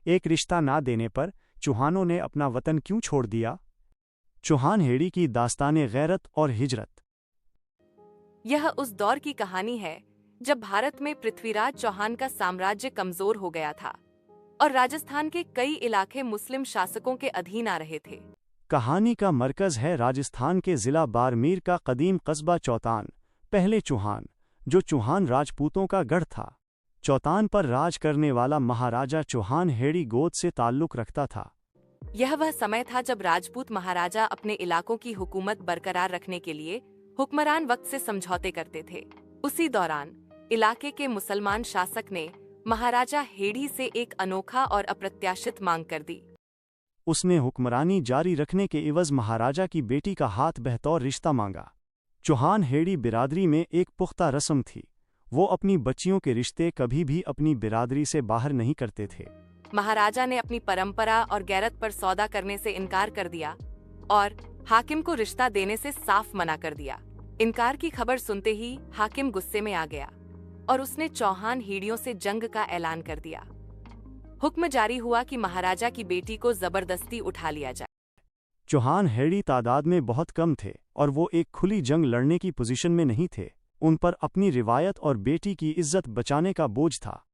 एक रिश्ता ना देने पर चौहानों ने अपना वतन क्यों छोड़ दिया? चौहान हेड़ी की दास्ताने गैरत और हिजरत। यह उस दौर की कहानी है जब भारत में पृथ्वीराज चौहान का साम्राज्य कमजोर हो गया था और राजस्थान के कई इलाके मुस्लिम शासकों के अधीन आ रहे थे। कहानी का मरकज है राजस्थान के जिला बाड़मेर का कदीम कस्बा चौतान, पहले चौहान, जो चौहान राजपूतों का गढ़ था। चौतान पर राज करने वाला महाराजा चौहान हेड़ी गोद से ताल्लुक रखता था। यह वह समय था जब राजपूत महाराजा अपने इलाकों की हुकूमत बरकरार रखने के लिए हुक्मरान वक्त से समझौते करते थे। उसी दौरान इलाके के मुसलमान शासक ने महाराजा हेड़ी से एक अनोखा और अप्रत्याशित मांग कर दी। उसने हुक्मरानी जारी रखने के एवज महाराजा की बेटी का हाथ बहतौर रिश्ता मांगा। चौहान हेड़ी बिरादरी में एक पुख्ता रस्म थी, वो अपनी बच्चियों के रिश्ते कभी भी अपनी बिरादरी से बाहर नहीं करते थे। महाराजा ने अपनी परंपरा और गैरत पर सौदा करने से इनकार कर दिया और हाकिम को रिश्ता देने से साफ मना कर दिया। इनकार की खबर सुनते ही हाकिम गुस्से में आ गया और उसने चौहान हेड़ियों से जंग का ऐलान कर दिया। हुक्म जारी हुआ कि महाराजा की बेटी को जबरदस्ती उठा लिया जाए। चौहान हेड़ी तादाद में बहुत कम थे और वो एक खुली जंग लड़ने की पोजीशन में नहीं थे। उन पर अपनी रिवायत और बेटी की इज्जत बचाने का बोझ था।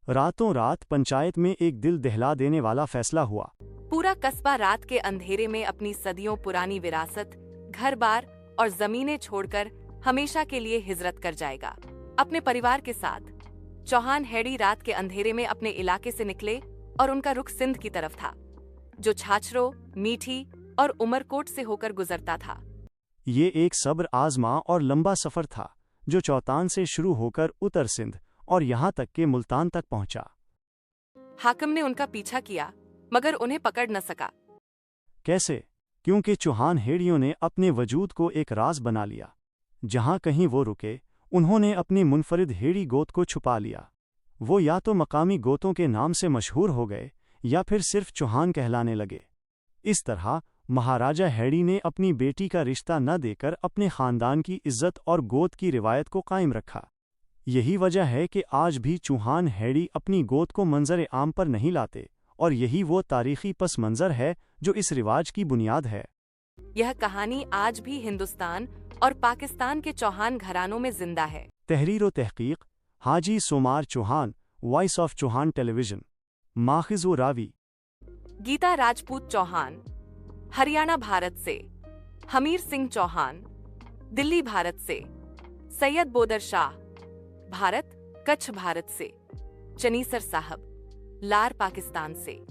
रातों रात पंचायत में एक दिल दहला देने वाला फैसला हुआ। पूरा कस्बा रात के अंधेरे में अपनी सदियों पुरानी विरासत, घर-बार और जमीनें छोड़कर हमेशा के लिए हिजरत कर जाएगा। अपने परिवार के साथ चौहान हेड़ी रात के अंधेरे में अपने इलाके से निकले और उनका रुख सिंध की तरफ था, जो छाछरों, मीठी और उमरकोट से होकर गुजरता था। ये एक सब्र आजमा और लंबा सफर था, जो चौतान से शुरू होकर उत्तर सिंध और यहाँ तक के मुल्तान तक पहुंचा। हाकिम ने उनका पीछा किया मगर उन्हें पकड़ न सका। कैसे? क्योंकि चौहान हेड़ियों ने अपने वजूद को एक राज बना लिया। जहाँ कहीं वो रुके, उन्होंने अपनी मुनफरिद हेड़ी गोत को छुपा लिया। वो या तो मकामी गोतों के नाम से मशहूर हो गए या फिर सिर्फ चौहान कहलाने लगे। इस तरह महाराजा हेड़ी ने अपनी बेटी का रिश्ता न देकर अपने खानदान की इज्जत और गोत की रिवायत को कायम रखा। यही वजह है कि आज भी चौहान हेड़ी अपनी गोत को मंजर आम पर नहीं लाते, और यही वो तारीखी पस मंजर है जो इस रिवाज की बुनियाद है। यह कहानी आज भी हिंदुस्तान और पाकिस्तान के चौहान घरानों में जिंदा है। तहरीर व तहकीक Haji Somar Chauhan, voice of Chauhan television. माखिज व रावी गीता राजपूत चौहान, हरियाणा भारत से। हमीर सिंह चौहान, दिल्ली भारत से। सैयद बोदर शाह, भारत, कच्छ भारत से। चनीसर साहब, लार पाकिस्तान से।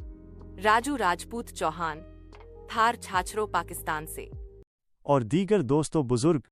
राजू राजपूत चौहान, थार छाछरो पाकिस्तान से। और दीगर दोस्तों बुजुर्ग